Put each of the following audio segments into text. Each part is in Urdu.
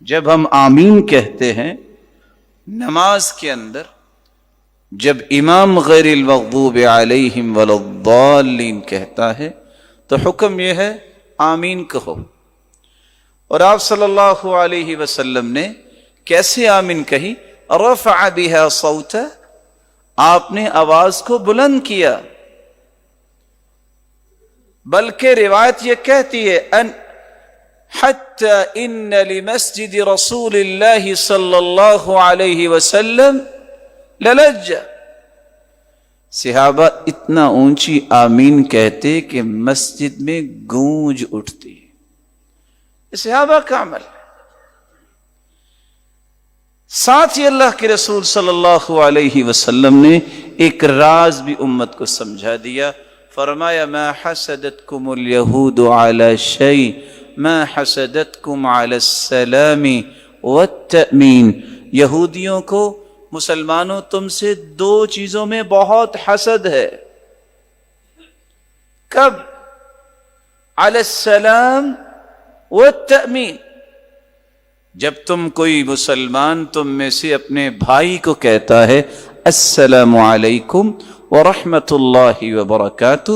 جب ہم آمین کہتے ہیں نماز کے اندر، جب امام غیر المغضوب علیہم ولا الضالین کہتا ہے تو حکم یہ ہے آمین کہو. اور آپ صلی اللہ علیہ وسلم نے کیسے آمین کہی؟ رفع بها صوتا، آپ نے آواز کو بلند کیا. بلکہ روایت یہ کہتی ہے ان حتی ان لمسجد رسول اللہ صلی اللہ علیہ وسلم للجہ، صحابہ اتنا اونچی آمین کہتے کہ مسجد میں گونج اٹھتی. صحابہ کا عمل. ساتھ ہی اللہ کے رسول صلی اللہ علیہ وسلم نے ایک راز بھی امت کو سمجھا دیا. فرمایا ما حسدتکم الیہود علی شیء ما حسدتکم علی السلام والتأمین. یہودیوں کو مسلمانوں تم سے دو چیزوں میں بہت حسد ہے. کب؟ علی السلام والتأمین، جب تم کوئی مسلمان تم میں سے اپنے بھائی کو کہتا ہے السلام علیکم ورحمۃ اللہ وبرکاتہ،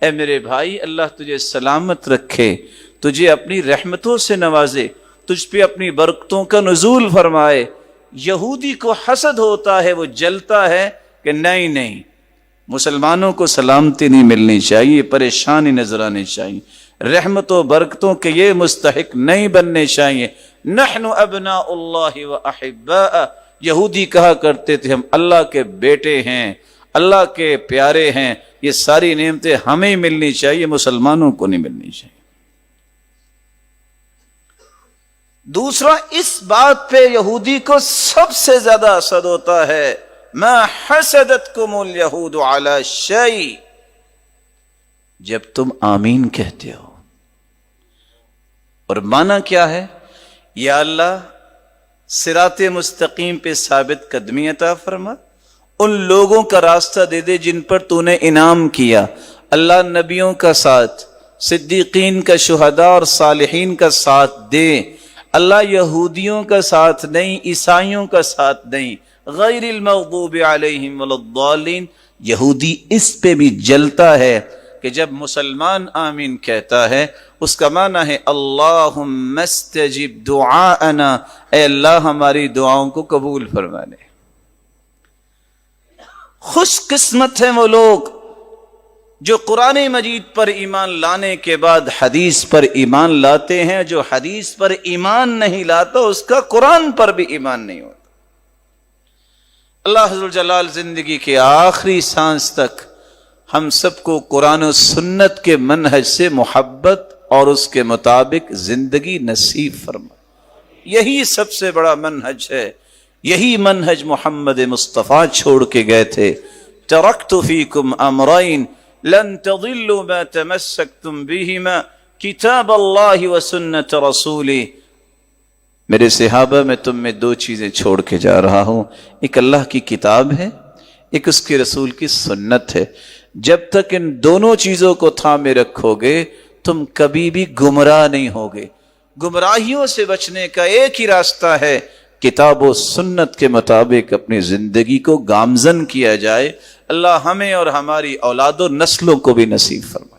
اے میرے بھائی اللہ تجھے سلامت رکھے، تجھے اپنی رحمتوں سے نوازے، تجھ پہ اپنی برکتوں کا نزول فرمائے. یہودی کو حسد ہوتا ہے، وہ جلتا ہے کہ نہیں مسلمانوں کو سلامتی نہیں ملنی چاہیے، پریشانی نظر آنی چاہیے، رحمت و برکتوں کے یہ مستحق نہیں بننے چاہیے. نحن ابناء اللہ و احباء، یہودی کہا کرتے تھے ہم اللہ کے بیٹے ہیں، اللہ کے پیارے ہیں، یہ ساری نعمتیں ہمیں ملنی چاہیے، مسلمانوں کو نہیں ملنی چاہیے. دوسرا، اس بات پہ یہودی کو سب سے زیادہ حسد ہوتا ہے ما حسدتکم الیہود علی شیء، جب تم آمین کہتے ہو. اور معنی کیا ہے؟ یا اللہ صراط مستقیم پہ ثابت قدمی عطا فرما، ان لوگوں کا راستہ دے دے جن پر تو نے انعام کیا. اللہ نبیوں کا ساتھ، صدیقین کا، شہداء اور صالحین کا ساتھ دے. اللہ یہودیوں کا ساتھ نہیں، عیسائیوں کا ساتھ نہیں. غیر المغضوب علیہم ولا الضالین، یہودی اس پہ بھی جلتا ہے کہ جب مسلمان آمین کہتا ہے اس کا معنی ہے اللہم استجب دعاءنا، اے اللہ ہماری دعاؤں کو قبول فرما لے. خوش قسمت ہیں وہ لوگ جو قرآن مجید پر ایمان لانے کے بعد حدیث پر ایمان لاتے ہیں. جو حدیث پر ایمان نہیں لاتا اس کا قرآن پر بھی ایمان نہیں ہوتا. اللہ عز جلال زندگی کے آخری سانس تک ہم سب کو قرآن و سنت کے منہج سے محبت اور اس کے مطابق زندگی نصیب فرما. یہی سب سے بڑا منہج ہے، یہی منہج محمد مصطفیٰ چھوڑ کے گئے تھے. ترکت فیکم امرین لن تضلوا ما تمسکتم بہما کتاب اللہ و سنت رسولی. میرے صحابہ میں تم میں دو چیزیں چھوڑ کے جا رہا ہوں، ایک اللہ کی کتاب ہے، ایک اس کے رسول کی سنت ہے. جب تک ان دونوں چیزوں کو تھامے رکھو گے تم کبھی بھی گمراہ نہیں ہوگے. گمراہیوں سے بچنے کا ایک ہی راستہ ہے، کتاب و سنت کے مطابق اپنی زندگی کو گامزن کیا جائے. اللہ ہمیں اور ہماری اولاد و نسلوں کو بھی نصیب فرمائے.